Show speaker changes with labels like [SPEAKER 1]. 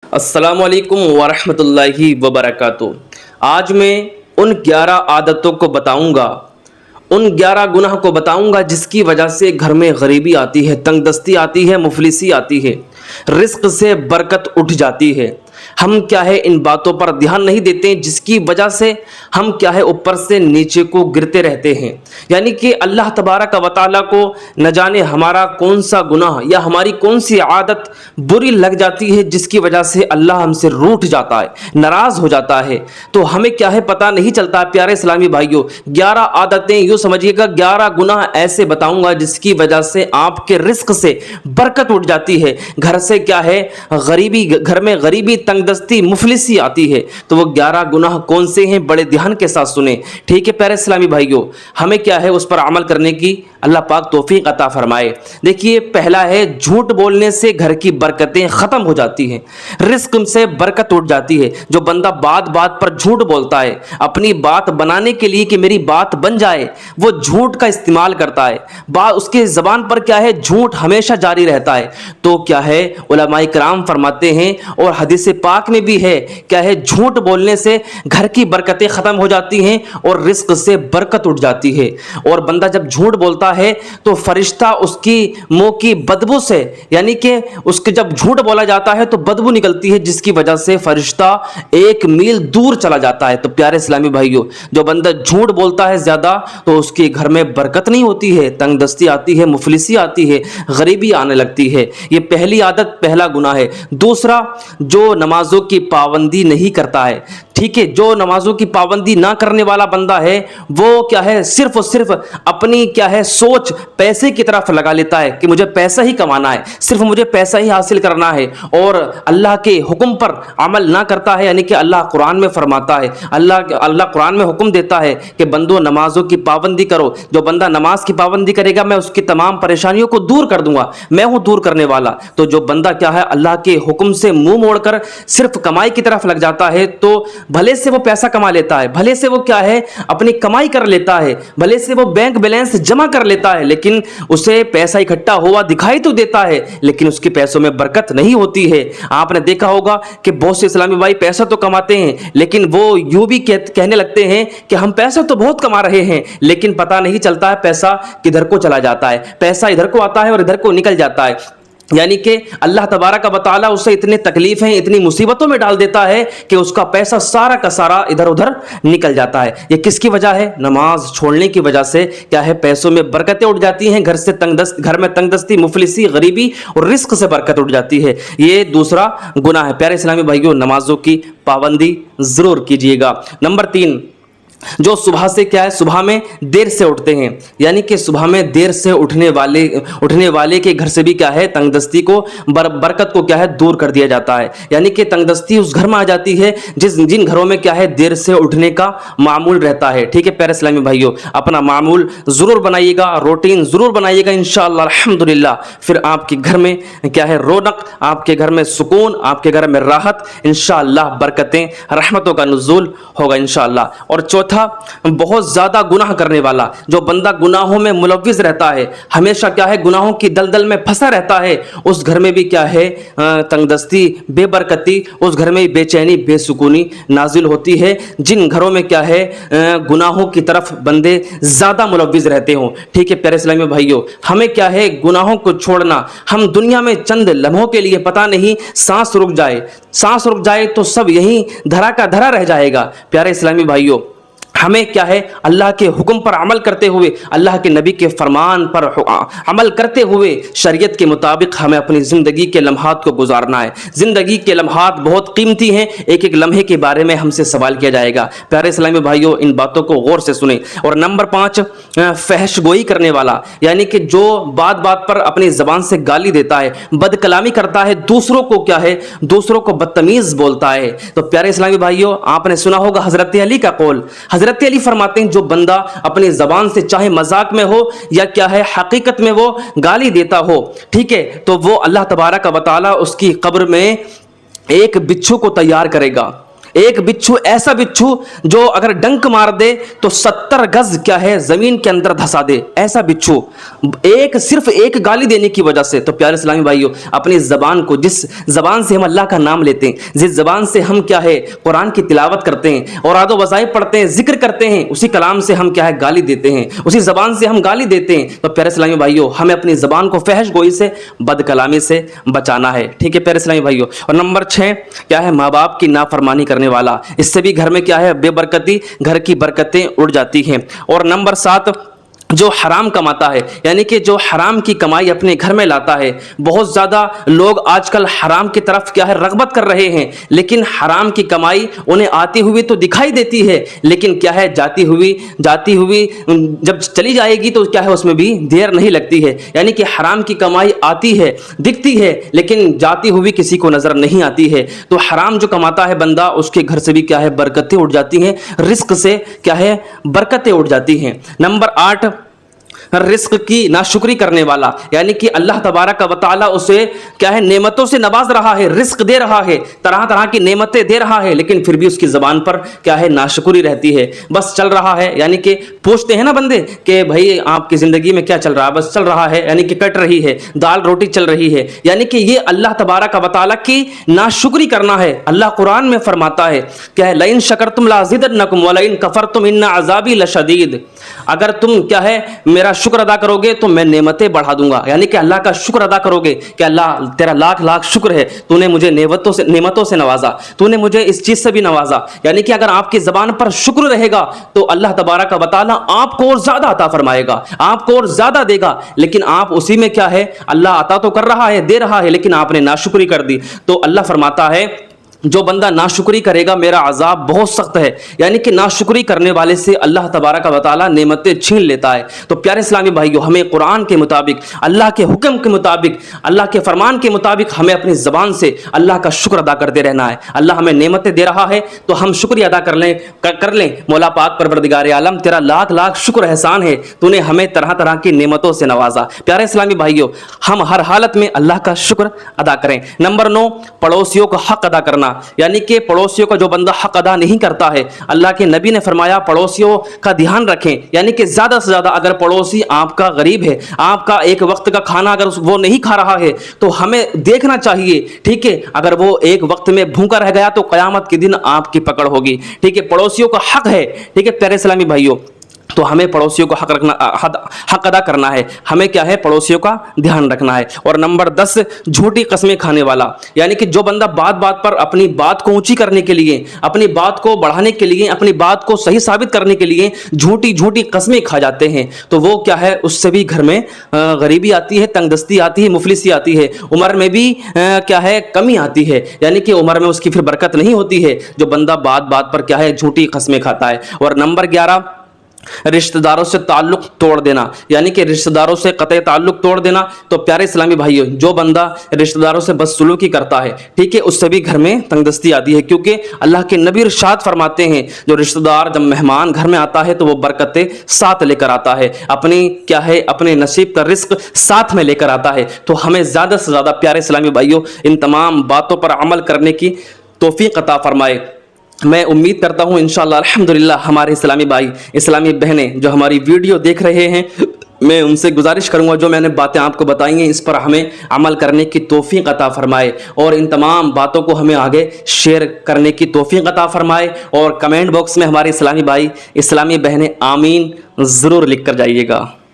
[SPEAKER 1] अस्सलाम वालेकुम वरहमतुल्लाहि वबरकातुह। आज मैं उन 11 आदतों को बताऊंगा, उन 11 गुनाह को बताऊंगा जिसकी वजह से घर में गरीबी आती है, तंगदस्ती आती है, मुफलिसी आती है, रिस्क से बरकत उठ जाती है। हम क्या है इन बातों पर ध्यान नहीं देते, जिसकी वजह से हम क्या है ऊपर से नीचे को गिरते रहते हैं। यानी कि अल्लाह तबारक व तआला को न जाने हमारा कौन सा गुनाह या हमारी कौन सी आदत बुरी लग जाती है, जिसकी वजह से अल्लाह हमसे रूठ जाता है, नाराज हो जाता है। तो हमें क्या है पता नहीं चलता है। प्यारे इस्लामी भाइयों, 11 आदतें यूँ समझिएगा, 11 गुनाह ऐसे बताऊंगा जिसकी वजह से आपके रिस्क से बरकत उठ जाती है। घर से क्या है गरीबी, घर में गरीबी, तंगदस्ती, मुफलिसी आती है। तो वो 11 गुनाह कौन से हैं, बड़े ध्यान के साथ सुने। ठीक है प्यारे इस्लामी भाइयों, हमें क्या है उस पर अमल करने की अल्लाह पाक तौफीक अता फरमाए। देखिए, पहला है झूठ बोलने से घर की बरकतें खत्म हो जाती हैं, रिस्क से बरकत उठ जाती है। जो बंदा बात बात पर झूठ बोलता है, अपनी बात बनाने के लिए कि मेरी बात बन जाए, वो झूठ का इस्तेमाल करता है। बात उसके जबान पर क्या है, झूठ हमेशा जारी रहता है। तो क्या है उलमाए किराम फरमाते हैं और हदीस पाक में भी है, क्या है झूठ बोलने से घर की बरकतें खत्म हो जाती हैं और रिस्क से बरकत उठ जाती है। और बंदा जब झूठ बोलता है तो फरिश्ता उसकी मुंह की बदबू से, यानी कि उसके जब झूठ बोला जाता है तो बदबू निकलती है, जिसकी वजह से फरिश्ता 1 मील दूर चला जाता है। तो प्यारे इस्लामी भाइयों, जो बंदा झूठ बोलता है ज्यादा तो उसके घर में बरकत नहीं होती है, तंगदस्ती आती है, मुफलिसी आती है, गरीबी आने लगती है। ये पहली आदत, पहला गुनाह है। दूसरा, जो नमाजों की पाबंदी नहीं करता है, ठीक है, जो नमाजों की पाबंदी ना करने वाला बंदा है, वो क्या है सिर्फ और सिर्फ अपनी क्या है सोच पैसे की तरफ लगा लेता है कि मुझे पैसा ही कमाना है, सिर्फ मुझे पैसा ही हासिल करना है, और अल्लाह के हुक्म पर अमल ना करता है। यानी कि अल्लाह कुरान में फरमाता है, अल्लाह कुरान में हुक्म देता है कि बंदो नमाजों की पाबंदी करो। जो बंदा नमाज की पाबंदी करेगा, मैं उसकी तमाम परेशानियों को दूर कर दूंगा, मैं हूं दूर करने वाला। तो जो बंदा क्या है अल्लाह के हुक्म से मुंह मोड़कर सिर्फ कमाई की तरफ लग जाता है, तो भले से वो पैसा कमा लेता है, भले से वो क्या है अपनी कमाई कर लेता है, भले से वो बैंक बैलेंस जमा कर लेता है, लेकिन उसे पैसा इकट्ठा हुआ दिखाई तो देता है, लेकिन उसके पैसों में बरकत नहीं होती है। आपने देखा होगा कि बहुत से इस्लामी भाई पैसा तो कमाते हैं, लेकिन वो यूं भी कहने लगते हैं कि हम पैसा तो बहुत कमा रहे हैं, लेकिन पता नहीं चलता है पैसा किधर को चला जाता है। पैसा इधर को आता है और इधर को निकल जाता है। यानी कि अल्लाह तबारक व तआला उसे इतने तकलीफें, इतनी मुसीबतों में डाल देता है कि उसका पैसा सारा का सारा इधर उधर निकल जाता है। ये किसकी वजह है? नमाज छोड़ने की वजह से क्या है पैसों में बरकतें उठ जाती हैं, घर में तंगदस्ती, मुफलिसी, गरीबी और रिस्क से बरकत उठ जाती है। ये दूसरा गुनाह है। प्यारे इस्लामी भाइयों, नमाजों की पाबंदी जरूर कीजिएगा। नंबर 3, जो सुबह से क्या है सुबह में देर से उठते हैं, यानी कि सुबह में देर से उठने वाले के घर से भी क्या है तंगदस्ती को बरकत को क्या है दूर कर दिया जाता है। यानी कि तंगदस्ती उस घर में आ जाती है जिन घरों में क्या है देर से उठने का मामूल रहता है। ठीक है प्यारे इस्लामी भाइयों, अपना मामूल जरूर बनाइएगा, रूटीन जरूर बनाइएगा, इंशाअल्लाह अल्हम्दुलिल्लाह फिर आपके घर में क्या है रौनक, आपके घर में सुकून, आपके घर में राहत, इंशाअल्लाह बरकतें, रहमतों का नुज़ूल होगा इंशाअल्लाह। और चौथा, बहुत ज्यादा गुनाह करने वाला, जो बंदा गुनाहों में मुलव्विस रहता है, हमेशा क्या है गुनाहों की दलदल में फंसा रहता है, उस घर में भी क्या है तंगदस्ती, बेबरकती, उस घर में बेचैनी, बेसुकूनी नाजिल होती है। जिन घरों में क्या है गुनाहों की तरफ बंदे ज्यादा मुलव्विस रहते हो। ठीक है प्यारे इस्लामी भाइयों, हमें क्या है गुनाहों को छोड़ना। हम दुनिया में चंद लम्हों के लिए, पता नहीं सांस रुक जाए तो सब यहीं धरा का धरा रह जाएगा। प्यारे इस्लामी भाइयों, हमें क्या है अल्लाह के हुक्म पर अमल करते हुए, अल्लाह के नबी के फरमान पर अमल करते हुए, शरीयत के मुताबिक हमें अपनी ज़िंदगी के लम्हात को गुजारना है। ज़िंदगी के लम्हात बहुत कीमती हैं, एक एक लम्हे के बारे में हमसे सवाल किया जाएगा। प्यारे इस्लामी भाइयों, इन बातों को गौर से सुने। और नंबर 5, फहशगोई करने वाला, यानी कि जो बात बात पर अपनी ज़बान से गाली देता है, बदकलामी करता है, दूसरों को क्या है दूसरों को बदतमीज़ बोलता है। तो प्यारे इस्लामी भाइयों, आपने सुना होगा हज़रत अली का कौल। हज़रत अली फरमाते हैं, जो बंदा अपनी जबान से चाहे मजाक में हो या क्या है हकीकत में वो गाली देता हो, ठीक है, तो वो अल्लाह तबारक व तआला उसकी कब्र में एक बिच्छू को तैयार करेगा, ایک بچھو ایسا بچھو جو اگر ڈنک مار دے تو 70 گز کیا ہے زمین کے اندر دھسا دے، ایسا بچھو صرف ایک گالی دینے کی وجہ سے۔ تو پیارے اسلامی بھائیوں، اپنی زبان کو، جس زبان سے ہم اللہ کا نام لیتے ہیں، جس زبان سے ہم کیا ہے قرآن کی تلاوت کرتے ہیں، اوراد و وظائف پڑھتے ہیں، ذکر کرتے ہیں، اسی کلام سے ہم کیا ہے گالی دیتے ہیں، اسی زبان سے ہم گالی دیتے ہیں۔ تو پیارے اسلامی بھائیوں، ہمیں اپنی زبان کو فحش گوئی سے، بد کلامی سے بچانا ہے، ٹھیک ہے پیارے اسلامی بھائیوں۔ اور نمبر 6 کیا ہے، ماں باپ کی نافرمانی کرنے والا، اس سے بھی گھر میں کیا ہے بے برکتی، گھر کی برکتیں اڑ جاتی ہیں۔ اور نمبر 7 جو حرام کماتا ہے، یعنی کہ جو حرام کی کمائی اپنے گھر میں لاتا ہے۔ بہت زیادہ لوگ آج کل حرام کی طرف کیا ہے رغبت کر رہے ہیں، لیکن حرام کی کمائی انہیں آتی ہوئی تو دکھائی دیتی ہے، لیکن کیا ہے جاتی ہوئی جب چلی جائے گی تو کیا ہے اس میں بھی دیر نہیں لگتی ہے۔ یعنی کہ حرام کی کمائی آتی ہے، دکھتی ہے، لیکن جاتی ہوئی کسی کو نظر نہیں آتی ہے۔ تو حرام جو کماتا ہے بندہ، اس کے گھر سے بھی کیا ہے برکتیں اڑ جاتی ہیں، رزق سے کیا ہے برکتیں اڑ جاتی ہیں۔ نمبر 8 رزق کی ناشکری کرنے والا، یعنی کہ اللہ تبارک و تعالی اسے کیا ہے نعمتوں سے نواز رہا ہے، رزق دے رہا ہے، طرح طرح کی نعمتیں دے رہا ہے، لیکن پھر بھی اس کی زبان پر کیا ہے ناشکری رہتی ہے، بس چل رہا ہے۔ یعنی کہ پوچھتے ہیں نا بندے کہ بھائی آپ کی زندگی میں کیا چل رہا ہے، بس چل رہا ہے، یعنی کہ کٹ رہی ہے، دال روٹی چل رہی ہے، یعنی کہ یہ اللہ تبارک و تعالی کی ناشکری کرنا ہے۔ اللہ قرآن میں فرماتا ہے کہ لئن شکرتم لازیدنکم ولئن کفرتم ان عذابی لشدید، اگر تم کیا ہے میرا شکر ادا کرو گے تو میں نعمتیں بڑھا دوں گا۔ یعنی کہ اللہ کا شکر ادا کرو گے کہ اللہ تیرا لاکھ لاکھ شکر ہے، تو نے مجھے نعمتوں سے نوازا، تو نے مجھے اس چیز سے بھی نوازا۔ یعنی کہ اگر آپ کی زبان پر شکر رہے گا تو اللہ تبارک و تعالی آپ کو اور زیادہ عطا فرمائے گا، آپ کو اور زیادہ دے گا، لیکن آپ اسی میں کیا ہے اللہ عطا تو کر رہا ہے، دے رہا ہے، لیکن آپ نے ناشکری کر دی۔ تو اللہ فرماتا ہے جو بندہ ناشکری کرے گا میرا عذاب بہت سخت ہے۔ یعنی کہ ناشکری کرنے والے سے اللہ تبارک و تعالی نعمتیں چھین لیتا ہے۔ تو پیارے اسلامی بھائیوں، ہمیں قرآن کے مطابق، اللہ کے حکم کے مطابق، اللہ کے فرمان کے مطابق ہمیں اپنی زبان سے اللہ کا شکر ادا کرتے رہنا ہے۔ اللہ ہمیں نعمتیں دے رہا ہے تو ہم شکریہ ادا کر لیں مولا پاک پروردگار عالم تیرا لاکھ لاکھ شکر احسان ہے، تو نے ہمیں طرح طرح کی نعمتوں سے نوازا۔ پیارے اسلامی بھائیوں، ہم ہر حالت میں اللہ کا شکر ادا کریں۔ نمبر 9 پڑوسیوں کا حق ادا کرنا، یعنی کہ پڑوسیوں کا جو بندہ حق ادا نہیں کرتا ہے، اللہ کے نبی نے فرمایا پڑوسیوں کا دھیان رکھیں۔ یعنی کہ زیادہ سے زیادہ اگر پڑوسی آپ کا غریب ہے، آپ کا ایک وقت کا کھانا اگر وہ نہیں کھا رہا ہے تو ہمیں دیکھنا چاہیے، ٹھیک ہے، اگر وہ ایک وقت میں بھوکا رہ گیا تو قیامت کے دن آپ کی پکڑ ہوگی، ٹھیک ہے۔ پڑوسیوں کا حق ہے، ٹھیک ہے پیارے اسلامی بھائیوں، تو ہمیں پڑوسیوں کو حق ادا کرنا ہے، ہمیں کیا ہے پڑوسیوں کا دھیان رکھنا ہے۔ اور نمبر 10 جھوٹی قسمیں کھانے والا، یعنی کہ جو بندہ بات بات پر اپنی بات کو اونچی کرنے کے لیے، اپنی بات کو بڑھانے کے لیے، اپنی بات کو صحیح ثابت کرنے کے لیے جھوٹی قسمیں کھا جاتے ہیں، تو وہ کیا ہے اس سے بھی گھر میں غریبی آتی ہے، تنگ دستی آتی ہے، مفلسی آتی ہے، عمر میں بھی کیا ہے کمی آتی ہے، یعنی کہ عمر میں اس کی پھر برکت نہیں ہوتی ہے جو بندہ بات بات پر کیا ہے جھوٹی قسمیں کھاتا ہے۔ اور نمبر 11 رشتہ داروں سے تعلق توڑ دینا، یعنی کہ رشتہ داروں سے قطع تعلق توڑ دینا۔ تو پیارے اسلامی بھائیوں، جو بندہ رشتہ داروں سے بدسلوکی کرتا ہے، ٹھیک ہے، اس سے بھی گھر میں تنگ دستی آتی ہے، کیونکہ اللہ کے نبی ارشاد فرماتے ہیں جو رشتہ دار جب مہمان گھر میں آتا ہے تو وہ برکتیں ساتھ لے کر آتا ہے، اپنی کیا ہے اپنے نصیب کا رزق ساتھ میں لے کر آتا ہے۔ تو ہمیں زیادہ سے زیادہ پیارے اسلامی بھائیوں ان تمام باتوں پر عمل کرنے کی توفیق عطا فرمائے۔ میں امید کرتا ہوں انشاءاللہ الحمدللہ ہمارے اسلامی بھائی، اسلامی بہنیں جو ہماری ویڈیو دیکھ رہے ہیں، میں ان سے گزارش کروں گا جو میں نے باتیں آپ کو بتائی ہیں اس پر ہمیں عمل کرنے کی توفیق عطا فرمائے، اور ان تمام باتوں کو ہمیں آگے شیئر کرنے کی توفیق عطا فرمائے، اور کمنٹ باکس میں ہمارے اسلامی بھائی، اسلامی بہنیں آمین ضرور لکھ کر جائیے گا۔